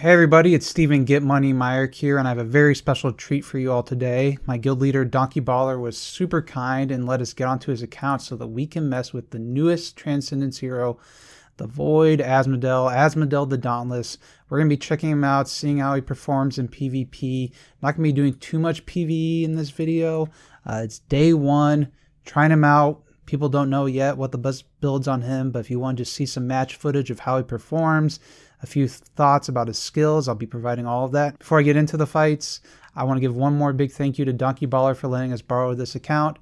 Hey everybody, it's Steven GetMoneyMyrick here, and I have a very special treat for you all today. My guild leader, DonkeyBalle, was super kind and let us get onto his account so that we can mess with the newest Transcendence hero, the V0 Asmodel the Dauntless. We're going to be checking him out, seeing how he performs in PvP. Not going to be doing too much PvE in this video. It's day one, trying him out. People don't know yet what the best build's on him, but if you want to just see some match footage of how he performs, a few thoughts about his skills, I'll be providing all of that. Before I get into the fights, I want to give one more big thank you to DonkeyBalle for letting us borrow this account.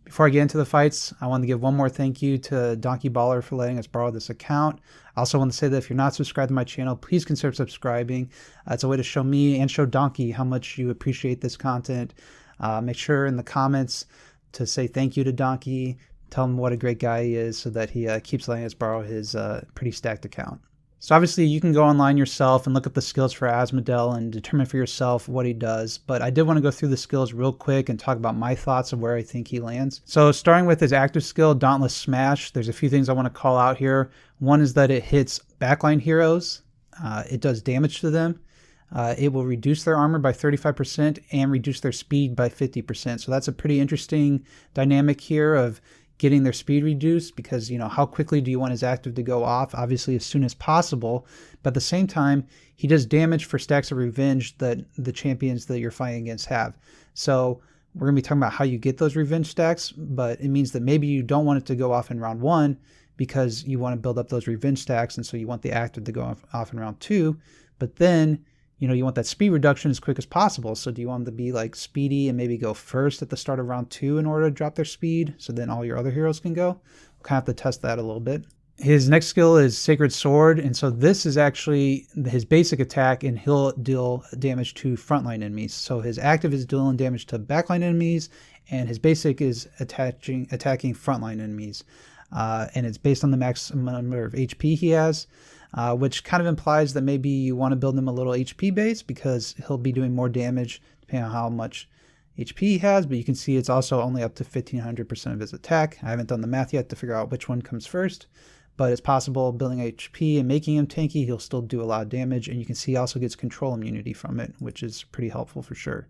Before I get into the fights, I want to give one more thank you to DonkeyBalle for letting us borrow this account. I also want to say that if you're not subscribed to my channel, please consider subscribing. It's a way to show me and show Donkey how much you appreciate this content. Make sure in the comments to say thank you to Donkey. Tell him what a great guy he is so that he keeps letting us borrow his pretty stacked account. So obviously you can go online yourself and look up the skills for Asmodel and determine for yourself what he does. But I did want to go through the skills real quick and talk about my thoughts of where I think he lands. So starting with his active skill, Dauntless Smash, there's a few things I want to call out here. One is that it hits backline heroes. It does damage to them. It will reduce their armor by 35% and reduce their speed by 50%. So that's a pretty interesting dynamic here of getting their speed reduced, because how quickly do you want his active to go off? Obviously as soon as possible, but at the same time he does damage for stacks of revenge that the champions that you're fighting against have. So we're going to be talking about how you get those revenge stacks, but it means that maybe you don't want it to go off in round 1 because you want to build up those revenge stacks, and so you want the active to go off in round 2, but then you want that speed reduction as quick as possible. So do you want them to be like speedy and maybe go first at the start of round 2 in order to drop their speed so then all your other heroes can go? We'll kind of have to test that a little bit. His next skill is Sacred Sword, and so this is actually his basic attack, and he'll deal damage to frontline enemies. So his active is dealing damage to backline enemies, and his basic is attacking frontline enemies. And it's based on the maximum number of HP he has. Which kind of implies that maybe you want to build him a little HP base because he'll be doing more damage depending on how much HP he has, but you can see it's also only up to 1500% of his attack. I haven't done the math yet to figure out which one comes first, but it's possible building HP and making him tanky, he'll still do a lot of damage, and you can see he also gets control immunity from it, which is pretty helpful for sure.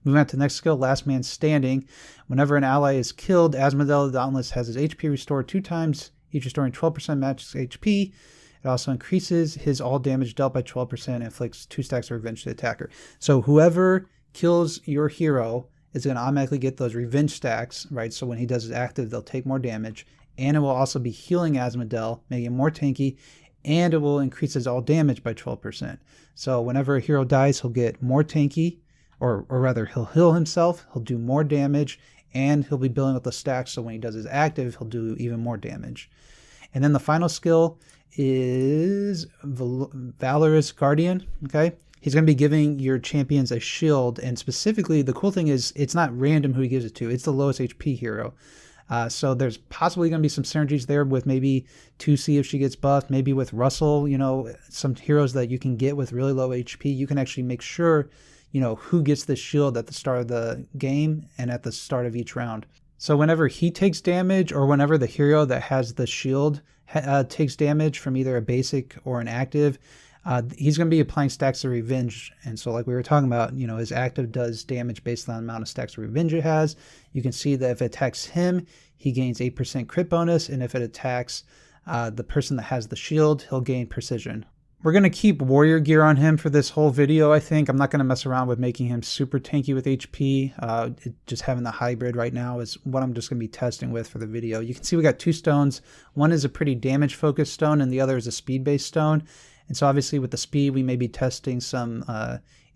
Moving on to the next skill, Last Man Standing. Whenever an ally is killed, Asmodel the Dauntless has his HP restored 2 times, each restoring 12% max HP. It also increases his all damage dealt by 12% and inflicts 2 stacks of revenge to the attacker. So whoever kills your hero is going to automatically get those revenge stacks, right? So when he does his active, they'll take more damage. And it will also be healing Asmodel, making him more tanky, and it will increase his all damage by 12%. So whenever a hero dies, he'll get more tanky, or rather he'll heal himself, he'll do more damage, and he'll be building up the stacks, so when he does his active, he'll do even more damage. And then the final skill is Valorous Guardian. Okay, he's going to be giving your champions a shield, and specifically the cool thing is it's not random who he gives it to, it's the lowest HP hero. So there's possibly going to be some synergies there with maybe 2C if she gets buffed, maybe with Russell, some heroes that you can get with really low HP. You can actually make sure who gets the shield at the start of the game and at the start of each round. So whenever he takes damage, or whenever the hero that has the shield takes damage from either a basic or an active, he's going to be applying stacks of revenge. And so like we were talking about, his active does damage based on the amount of stacks of revenge it has. You can see that if it attacks him, he gains 8% crit bonus, and if it attacks the person that has the shield, he'll gain precision. We're going to keep warrior gear on him for this whole video, I think. I'm not going to mess around with making him super tanky with HP. Just having the hybrid right now is what I'm just going to be testing with for the video. You can see we got 2 stones. One is a pretty damage-focused stone, and the other is a speed-based stone. And so obviously with the speed, we may be testing some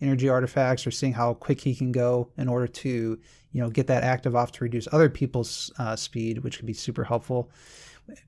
energy artifacts or seeing how quick he can go in order to get that active off to reduce other people's speed, which could be super helpful.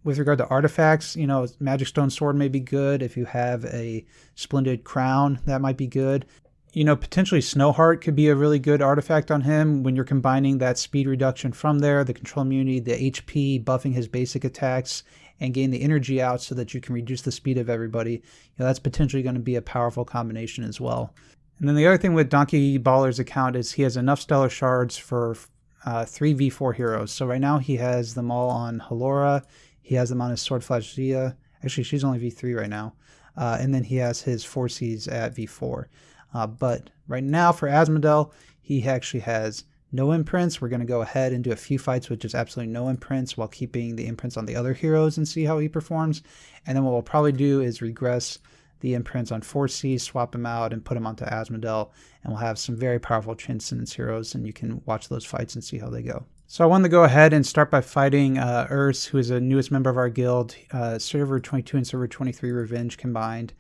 With regard to artifacts, Magic Stone Sword may be good. If you have a Splendid Crown, that might be good. Potentially Snowheart could be a really good artifact on him when you're combining that speed reduction from there, the control immunity, the HP, buffing his basic attacks, and gain the energy out so that you can reduce the speed of everybody. That's potentially going to be a powerful combination as well. And then the other thing with DonkeyBalle's account is he has enough Stellar Shards for 3 V4 heroes. So right now he has them all on Halora. He has them on his Sword Flash Zia. Actually, she's only V3 right now. and then he has his forces at V4. But right now for Asmodel, he actually has no imprints. We're going to go ahead and do a few fights with just absolutely no imprints while keeping the imprints on the other heroes and see how he performs. And then what we'll probably do is regress the imprints on 4Cs, swap them out, and put them onto Asmodel, and we'll have some very powerful Transcendence heroes, and you can watch those fights and see how they go. So I wanted to go ahead and start by fighting Urs, who is the newest member of our guild, Server 22 and Server 23 Revenge combined.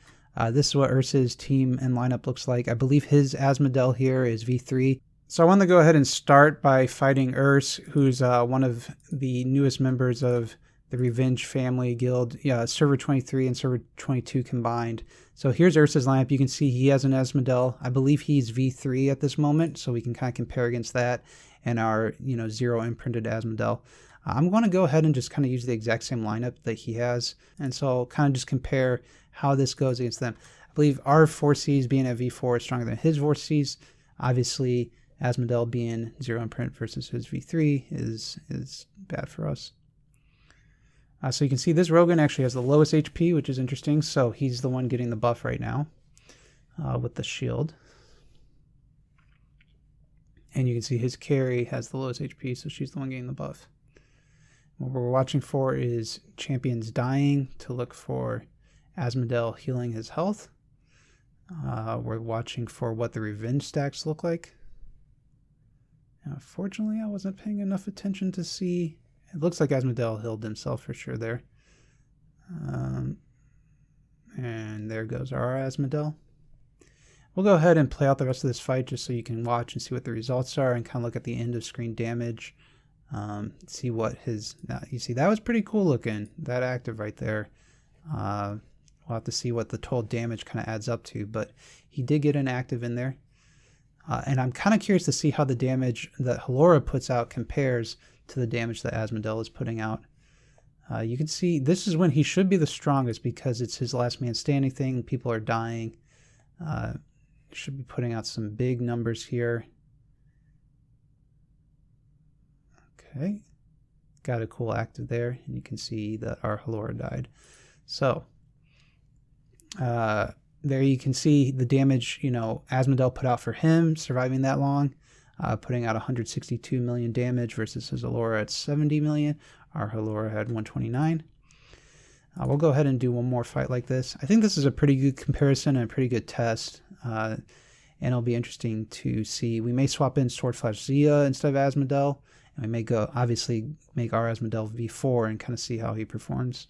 This is what Urs's team and lineup looks like. I believe his Asmodel here is V3. So I want to go ahead and start by fighting Urs, who's one of the newest members of the Revenge family guild, Server 23 and Server 22 combined. So here's Urs's lineup. You can see he has an Asmodel. I believe he's V3 at this moment, so we can kind of compare against that and our 0 imprinted Asmodel. I'm going to go ahead and just kind of use the exact same lineup that he has, and so I'll kind of just compare how this goes against them. I believe our 4Cs being at V4 is stronger than his 4Cs. Obviously, Asmodel being 0 imprint versus his V3 is bad for us. So you can see this Rogan actually has the lowest HP, which is interesting. So he's the one getting the buff right now with the shield. And you can see his carry has the lowest HP, so she's the one getting the buff. What we're watching for is champions dying to look for Asmodel healing his health. We're watching for what the revenge stacks look like. Fortunately, I wasn't paying enough attention to see. It looks like Asmodel healed himself for sure there. And there goes our Asmodel. We'll go ahead and play out the rest of this fight just so you can watch and see what the results are and kind of look at the end of screen damage. See what his... Now, you see, that was pretty cool looking, that active right there. We'll have to see what the total damage kind of adds up to, but he did get an active in there. And I'm kind of curious to see how the damage that Halora puts out compares to the damage that Asmodel is putting out. You can see this is when he should be the strongest because it's his last man standing thing. People are dying. Should be putting out some big numbers here. Okay. Got a cool active there. And you can see that our Halora died. So, there you can see the damage, Asmodel put out for him, surviving that long. Putting out 162 million damage versus his Halora at 70 million. Our Halora had 129. We'll go ahead and do one more fight like this. I think this is a pretty good comparison and a pretty good test. And it'll be interesting to see. We may swap in Swordflash Zia instead of Asmodel. And we may go, obviously, make our Asmodel V4 and kind of see how he performs.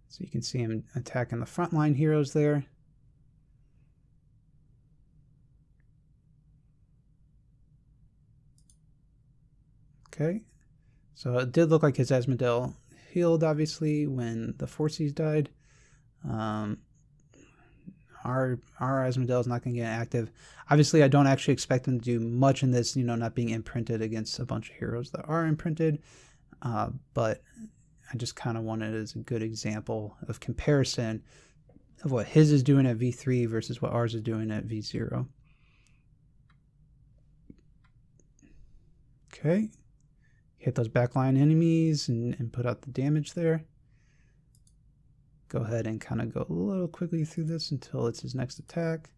So you can see him attacking the frontline heroes there. Okay, so it did look like his Asmodel healed, obviously, when the 4Cs died. Our Asmodel is not going to get active. Obviously, I don't actually expect him to do much in this, not being imprinted against a bunch of heroes that are imprinted. But I just kind of wanted it as a good example of comparison of what his is doing at V3 versus what ours is doing at V0. Okay. Hit those backline enemies and put out the damage there. Go ahead and kind of go a little quickly through this until it's his next attack.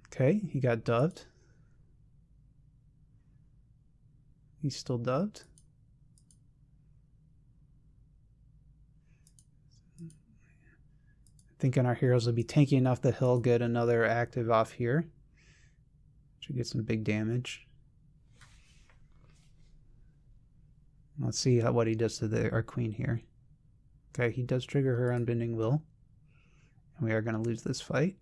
Okay, he got dubbed. He's still dubbed. Thinking our heroes will be tanky enough that he'll get another active off here. Should get some big damage. Let's see what he does to our queen here. Okay, he does trigger her Unbending Will. And we are going to lose this fight.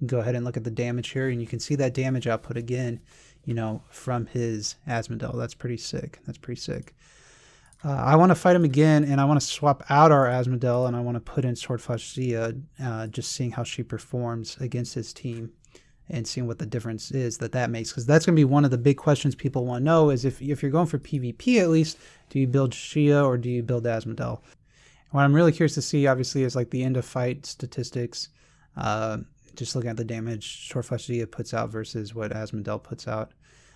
Go ahead and look at the damage here, and you can see that damage output again, from his Asmodel. That's pretty sick. That's pretty sick. I want to fight him again, and I want to swap out our Asmodel, and I want to put in Swordflash Zia, just seeing how she performs against his team and seeing what the difference is that makes. Because that's going to be one of the big questions people want to know is if you're going for PvP at least, do you build Shia or do you build Asmodel? What I'm really curious to see, obviously, is like the end of fight statistics. Just looking at the damage Swordflesh Zia puts out versus what Asmodel puts out.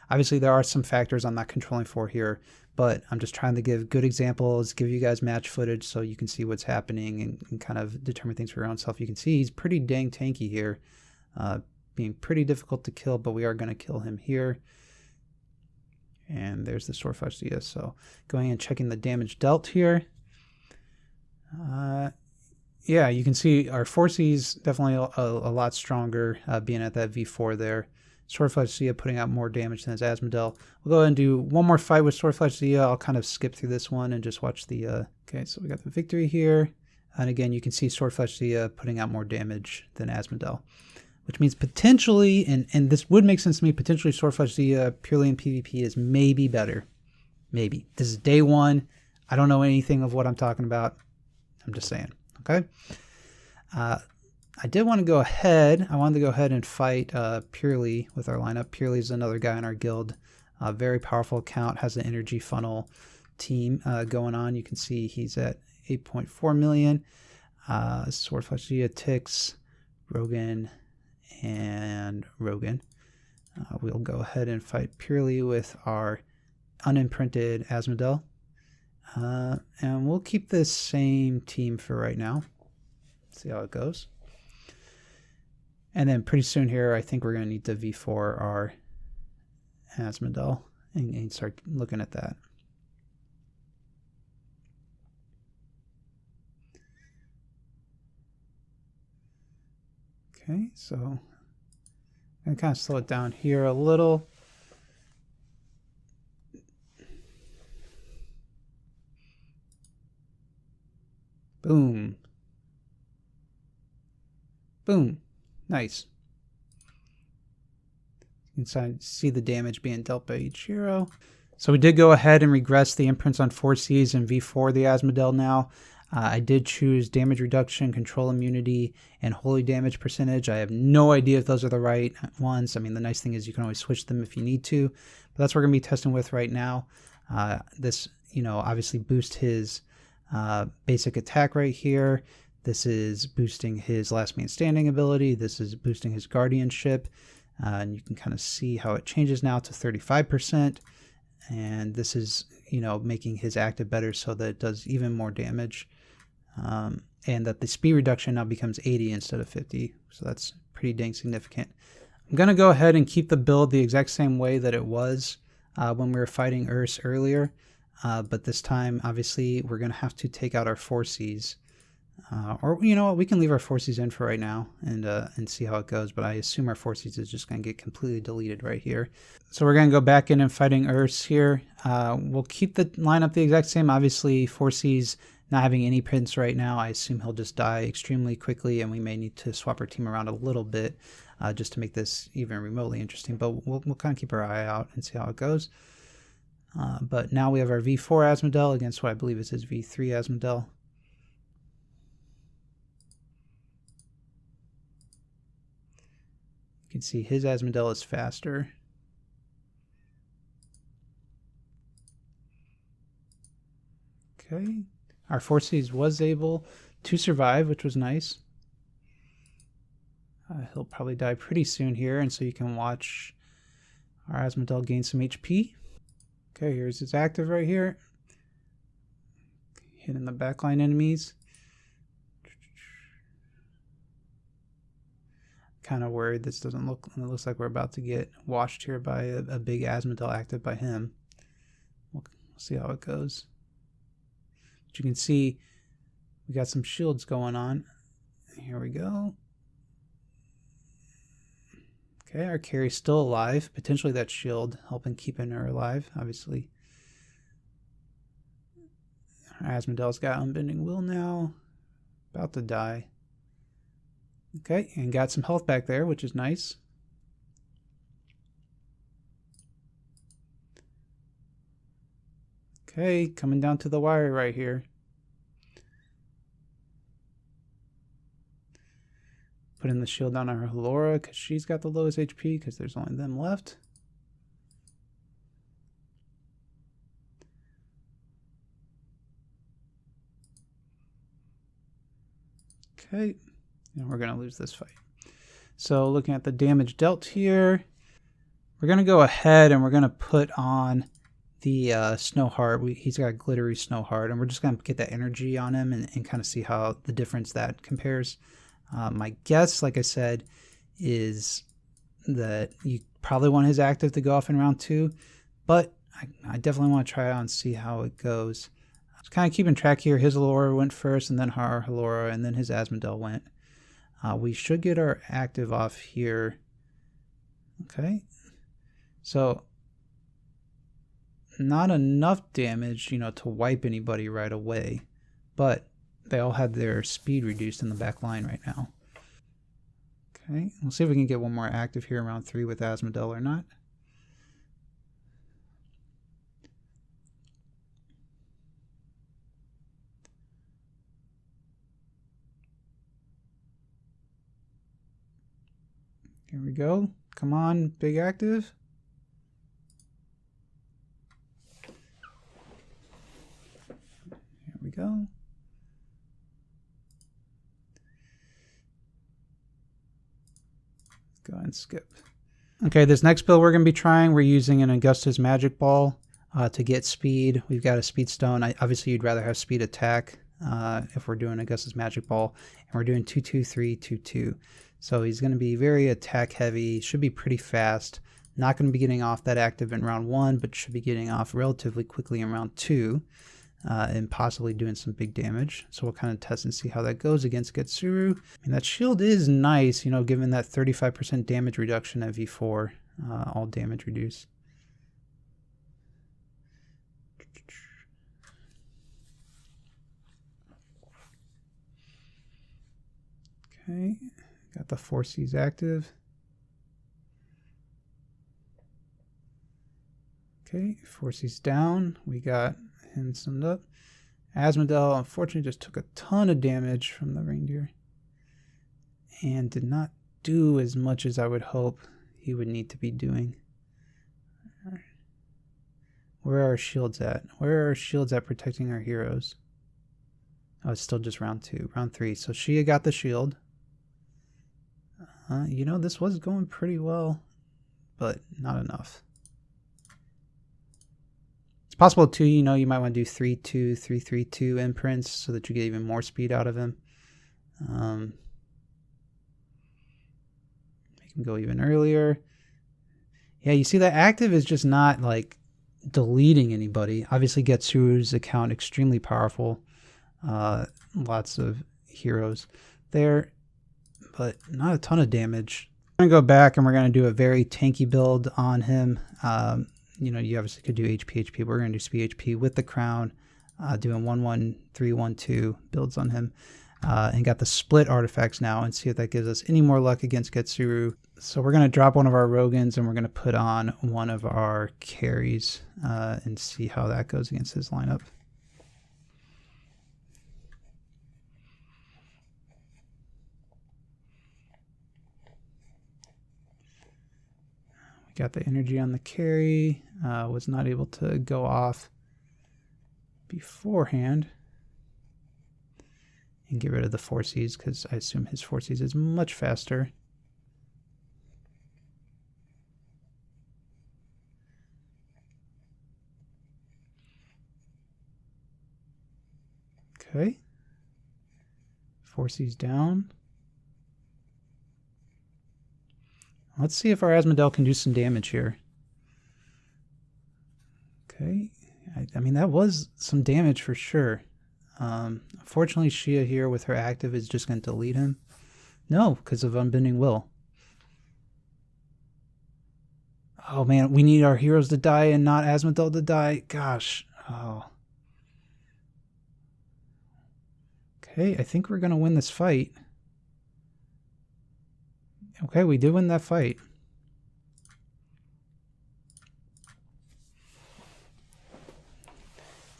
Obviously, there are some factors I'm not controlling for here, but I'm just trying to give good examples, give you guys match footage so you can see what's happening and kind of determine things for your own self. You can see he's pretty dang tanky here, being pretty difficult to kill, but we are going to kill him here. And there's the Swordflesh Zia. So going and checking the damage dealt here. Yeah, you can see our 4C's definitely a lot stronger, being at that V4 there. Swordflesh Zia putting out more damage than his Asmodel. We'll go ahead and do one more fight with Swordflesh Zia. I'll kind of skip through this one and just watch the... Okay, so we got the victory here. And again, you can see Swordflesh Zia putting out more damage than Asmodel, which means potentially, and this would make sense to me, potentially Swordflesh Zia purely in PvP is maybe better. Maybe. This is day one. I don't know anything of what I'm talking about. I'm just saying. Okay. I did want to go ahead. I wanted to go ahead and fight Purely with our lineup. Purely is another guy in our guild. Very powerful account. Has an energy funnel team going on. You can see he's at 8.4 million. Swordflesh Zia, Tix, Rogan, and Rogan. We'll go ahead and fight Purely with our unimprinted Asmodel. And we'll keep this same team for right now. See how it goes. And then pretty soon here, I think we're going to need to V4 our Asmodel and start looking at that. Okay, so I'm going to kind of slow it down here a little. Boom. Boom. Nice. You can see the damage being dealt by each hero. So we did go ahead and regress the imprints on 4Cs and V4 the Asmodel now. I did choose damage reduction, control immunity, and holy damage percentage. I have no idea if those are the right ones. I mean, the nice thing is you can always switch them if you need to. But that's what we're going to be testing with right now. This, obviously boosts his basic attack right here. This is boosting his last man standing ability. This is boosting his guardianship. And you can kind of see how it changes now to 35%. And this is, making his active better so that it does even more damage. And that the speed reduction now becomes 80 instead of 50. So that's pretty dang significant. I'm going to go ahead and keep the build the exact same way that it was when we were fighting Urs earlier. But this time, obviously, we're going to have to take out our 4Cs. Or, you know what, we can leave our 4Cs in for right now and see how it goes. But I assume our 4Cs is just going to get completely deleted right here. So we're going to go back in and fighting Urs here. We'll keep the lineup the exact same. Obviously, 4Cs not having any prints right now. I assume he'll just die extremely quickly, and we may need to swap our team around a little bit just to make this even remotely interesting. But we'll kind of keep our eye out and see how it goes. But now we have our V4 Asmodel against what I believe is his V3 Asmodel. You can see his Asmodel is faster. Okay. Our 4Cs was able to survive, which was nice. He'll probably die pretty soon here, and so you can watch our Asmodel gain some HP. Okay, here's his active right here. Hitting the backline enemies. Kind of worried this doesn't look, it looks like we're about to get washed here by a big Asmodel active by him. We'll see how it goes. But you can see we got some shields going on. Here we go. Okay, our carry's still alive. Potentially that shield helping keeping her alive, obviously. Our Asmodel's got Unbending Will now. About to die. Okay, and got some health back there, which is nice. Okay, coming down to the wire right here. Putting the shield on our Halora because she's got the lowest HP because there's only them left. Okay, and we're going to lose this fight. So looking at the damage dealt here, we're going to go ahead and we're going to put on the Snow Heart. He's got a glittery Snow Heart, and we're just going to get that energy on him and kind of see how the difference that compares. My guess, like I said, is that you probably want his active to go off in round 2, but I definitely want to try it out and see how it goes. Just kind of keeping track here. His Halora went first, and then our Halora, and then his Asmodel went. We should get our active off here. Okay, so not enough damage, you know, to wipe anybody right away, but they all had their speed reduced in the back line right now. Okay, we'll see if we can get one more active here in round 3 with Asmodel or not. Here we go. Come on, big active. Here we go. Let's go ahead and skip. Okay, this next build we're going to be trying, we're using an Augustus Magic Ball to get speed. We've got a Speed Stone. Obviously, you'd rather have speed attack if we're doing Augustus Magic Ball. And we're doing 2-2-3, 2-2. So he's going to be very attack heavy, should be pretty fast. Not going to be getting off that active in round 1, but should be getting off relatively quickly in round 2, and possibly doing some big damage. So we'll kind of test and see how that goes against Getsuru. I mean, that shield is nice, you know, given that 35% damage reduction at V4, all damage reduced. Okay. Got the 4Cs active. Okay, 4Cs down. We got him summed up. Asmodel, unfortunately, just took a ton of damage from the reindeer and did not do as much as I would hope he would need to be doing. Where are our shields at? Where are our shields at protecting our heroes? Oh, it's still just round 2. Round 3. So Shia got the shield. You know, this was going pretty well, but not enough. It's possible too, you know, you might want to do 3-2, 3-3-2 imprints so that you get even more speed out of him. Make him go even earlier. Yeah, you see that active is just not like deleting anybody. Obviously Getsuru's account extremely powerful. Lots of heroes there, but not a ton of damage. I'm going to go back and we're going to do a very tanky build on him. You know, you obviously could do HP, but we're going to do speed HP with the crown, doing 1-1-3-1-2 builds on him. And got the split artifacts now and see if that gives us any more luck against Getsuru. So we're going to drop one of our Rogans and we're going to put on one of our carries and see how that goes against his lineup. Got the energy on the carry, was not able to go off beforehand and get rid of the 4Cs because I assume his 4Cs is much faster. Okay, 4Cs down. Let's see if our Asmodel can do some damage here. Okay, I mean, that was some damage for sure. Unfortunately, Shia here with her active is just going to delete him. No, because of Unbending Will. Oh man, we need our heroes to die and not Asmodel to die. Gosh. Oh. Okay, I think we're going to win this fight. Okay, we did win that fight.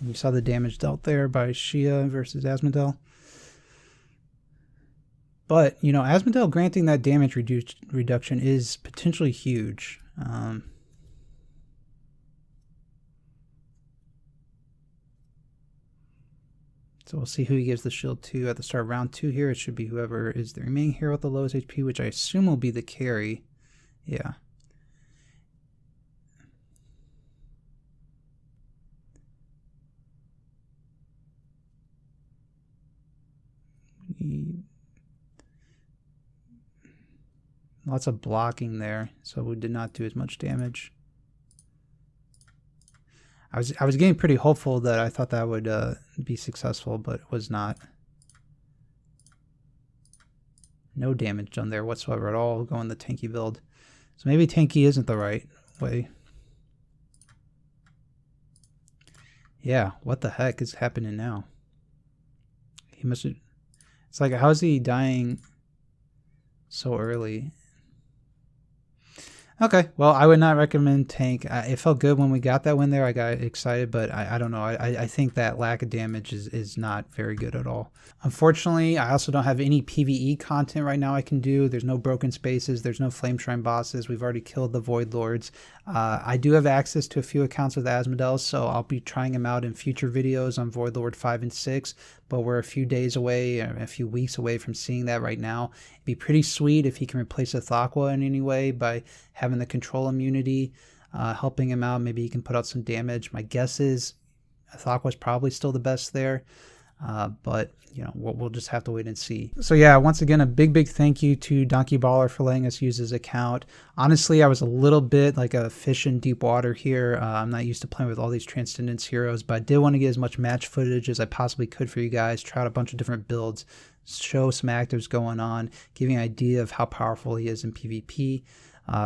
You saw the damage dealt there by Shia versus Asmodel. But, you know, Asmodel granting that damage reduction is potentially huge. So we'll see who he gives the shield to at the start of round 2 here. It should be whoever is the remaining hero with the lowest HP, which I assume will be the carry. Yeah. Lots of blocking there, so we did not do as much damage. I was getting pretty hopeful that I thought that would be successful, but it was not. No damage done there whatsoever at all, going the tanky build. So maybe tanky isn't the right way. Yeah, what the heck is happening now? He must have... It's like, how is he dying so early? Okay, well, I would not recommend tank. It felt good when we got that win there. I got excited, but I don't know. I think that lack of damage is not very good at all. Unfortunately, I also don't have any PvE content right now I can do. There's no broken spaces. There's no flame shrine bosses. We've already killed the void lords. I do have access to a few accounts with Asmodel, so I'll be trying them out in future videos on Void Lord 5 and 6, but we're a few days away, a few weeks away from seeing that right now. It'd be pretty sweet if he can replace a Thakwa in any way by having the control immunity, helping him out. Maybe he can put out some damage. My guess is Thakwa's probably still the best there. But you know, we'll just have to wait and see. So yeah, once again, a big thank you to DonkeyBalle for letting us use his account. Honestly, I was a little bit like a fish in deep water here. I'm not used to playing with all these Transcendence heroes, but I did want to get as much match footage as I possibly could for you guys, try out a bunch of different builds, show some actives going on, give you an idea of how powerful he is in PvP,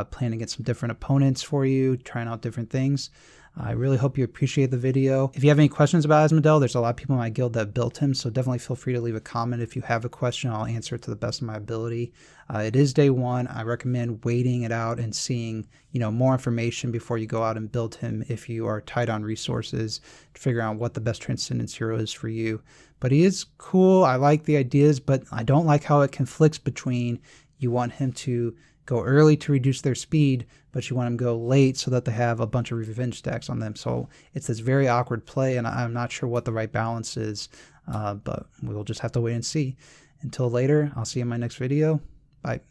playing against some different opponents for you, trying out different things. I really hope you appreciate the video. If you have any questions about Asmodel, there's a lot of people in my guild that built him, so definitely feel free to leave a comment. If you have a question, I'll answer it to the best of my ability. It is day 1. I recommend waiting it out and seeing, you know, more information before you go out and build him if you are tight on resources to figure out what the best Transcendence hero is for you. But he is cool. I like the ideas, but I don't like how it conflicts between you want him to go early to reduce their speed, but you want them to go late so that they have a bunch of revenge stacks on them. So it's this very awkward play, and I'm not sure what the right balance is, but we'll just have to wait and see. Until later, I'll see you in my next video. Bye.